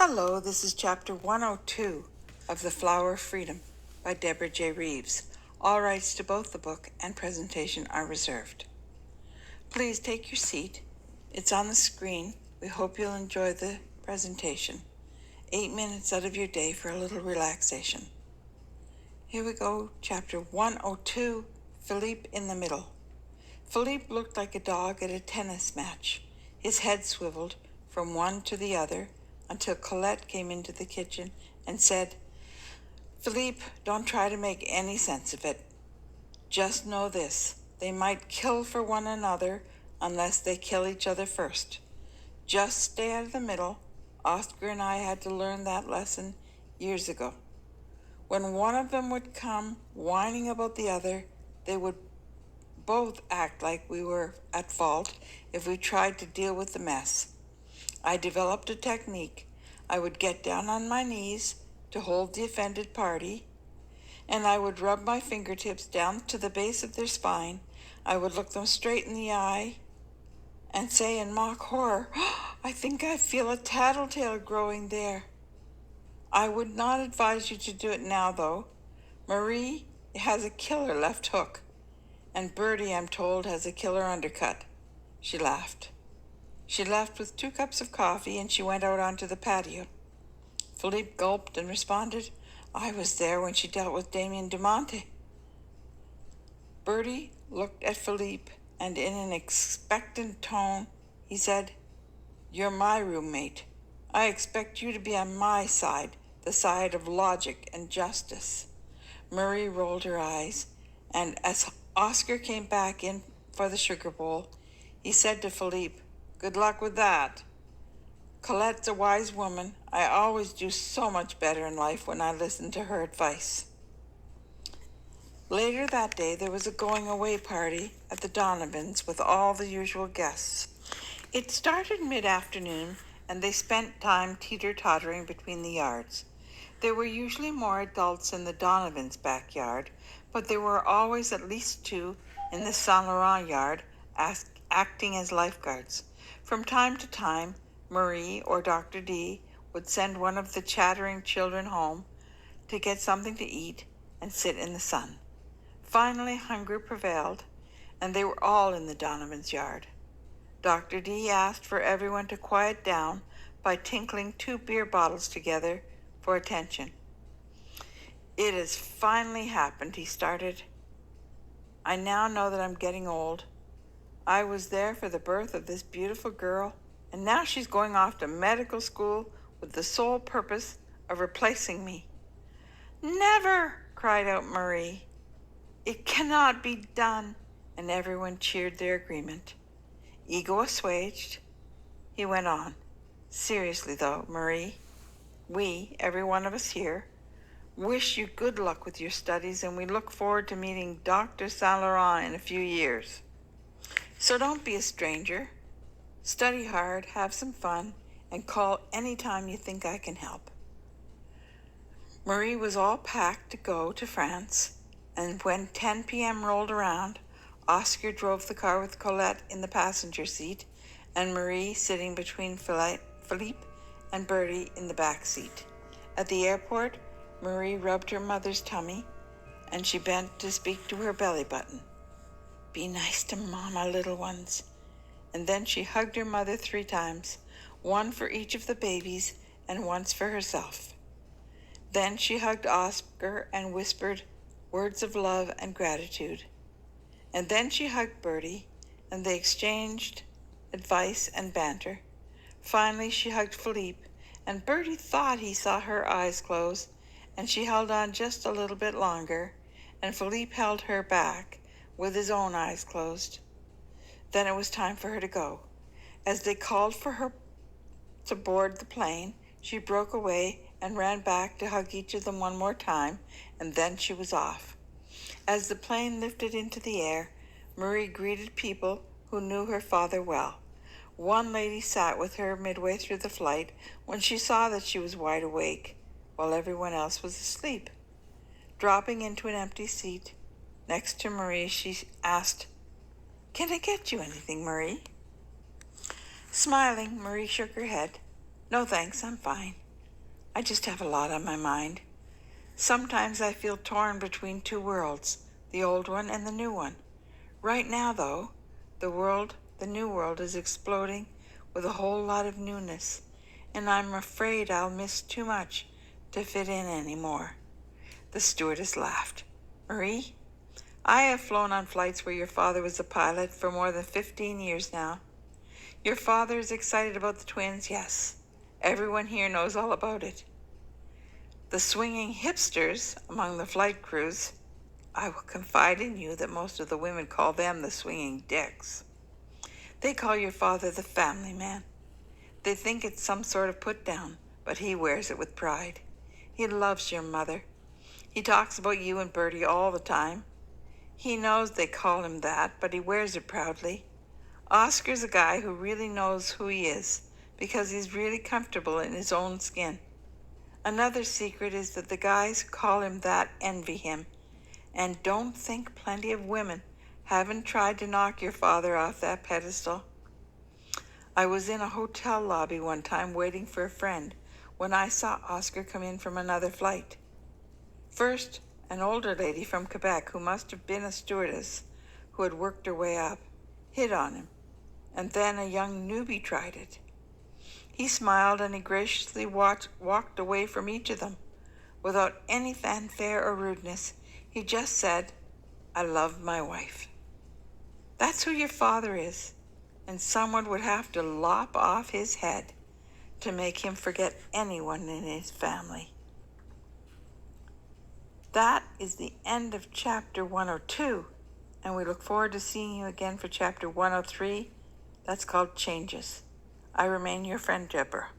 Hello, this is chapter 102 of The Flower of Freedom by Deborah J. Reeves. All rights to both the book and presentation are reserved. Please take your seat. It's on the screen. We hope you'll enjoy the presentation. 8 minutes out of your day for a little relaxation. Here we go, chapter 102, Philippe in the middle. Philippe looked like a dog at a tennis match. His head swiveled from one to the other until Colette came into the kitchen and said, "Philippe, don't try to make any sense of it. Just know this, they might kill for one another unless they kill each other first. Just stay out of the middle. Oscar and I had to learn that lesson years ago. When one of them would come whining about the other, they would both act like we were at fault if we tried to deal with the mess. I developed a technique. I would get down on my knees to hold the offended party, and I would rub my fingertips down to the base of their spine. I would look them straight in the eye and say in mock horror, 'I think I feel a tattletale growing there.' I would not advise you to do it now, though. Marie has a killer left hook, and Bertie, I'm told, has a killer undercut." She laughed. She left with 2 cups of coffee, and she went out onto the patio. Philippe gulped and responded, "I was there when she dealt with Damien Dumonte." Bertie looked at Philippe, and in an expectant tone, he said, "You're my roommate. I expect you to be on my side, the side of logic and justice." Marie rolled her eyes, and as Oscar came back in for the sugar bowl, he said to Philippe, "Good luck with that. Colette's a wise woman. I always do so much better in life when I listen to her advice." Later that day, there was a going-away party at the Donovans with all the usual guests. It started mid-afternoon, and they spent time teeter-tottering between the yards. There were usually more adults in the Donovans' backyard, but there were always at least 2 in the Saint Laurent yard acting as lifeguards. From time to time, Marie or Dr. D would send one of the chattering children home to get something to eat and sit in the sun. Finally, hunger prevailed, and they were all in the Donovans' yard. Dr. D asked for everyone to quiet down by tinkling 2 beer bottles together for attention. "It has finally happened," he started. "I now know that I'm getting old. I was there for the birth of this beautiful girl, and now she's going off to medical school with the sole purpose of replacing me." "Never!" cried out Marie. "It cannot be done," and everyone cheered their agreement. Ego assuaged, he went on, "Seriously though, Marie, we, every one of us here, wish you good luck with your studies, and we look forward to meeting Dr. Saint Laurent in a few years. So don't be a stranger. Study hard, have some fun, and call any time you think I can help." Marie was all packed to go to France, and when 10 p.m. rolled around, Oscar drove the car with Colette in the passenger seat and Marie sitting between Philippe and Bertie in the back seat. At the airport, Marie rubbed her mother's tummy, and she bent to speak to her belly button. "Be nice to Mama, little ones." And then she hugged her mother 3 times, one for each of the babies and once for herself. Then she hugged Oscar and whispered words of love and gratitude. And then she hugged Bertie, and they exchanged advice and banter. Finally, she hugged Philippe, and Bertie thought he saw her eyes close, and she held on just a little bit longer, and Philippe held her back with his own eyes closed. Then it was time for her to go. As they called for her to board the plane, she broke away and ran back to hug each of them one more time, and then she was off. As the plane lifted into the air, Marie greeted people who knew her father well. One lady sat with her midway through the flight when she saw that she was wide awake, while everyone else was asleep. Dropping into an empty seat next to Marie, she asked, "Can I get you anything, Marie?" Smiling, Marie shook her head. "No thanks, I'm fine." I just have a lot on my mind. Sometimes I feel torn between two worlds, the old one and the new one. Right now, though, the new world is exploding with a whole lot of newness, and I'm afraid I'll miss too much to fit in anymore. The stewardess laughed. Marie, I have flown on flights where your father was a pilot for more than 15 years now. Your father is excited about the twins, yes. Everyone here knows all about it. The swinging hipsters among the flight crews, I will confide in you that most of the women call them the swinging dicks. They call your father the family man. They think it's some sort of put down, but he wears it with pride. He loves your mother. He talks about you and Bertie all the time. He knows they call him that, but he wears it proudly. Oscar's a guy who really knows who he is because he's really comfortable in his own skin. Another secret is that the guys who call him that envy him and don't think plenty of women haven't tried to knock your father off that pedestal. I was in a hotel lobby one time waiting for a friend when I saw Oscar come in from another flight. First, an older lady from Quebec who must have been a stewardess who had worked her way up hit on him, and then a young newbie tried it. He smiled and he graciously walked away from each of them. Without any fanfare or rudeness, he just said, I love my wife. That's who your father is, and someone would have to lop off his head to make him forget anyone in his family. That is the end of chapter 102, and we look forward to seeing you again for chapter 103. That's called Changes. I remain your friend, Deborah.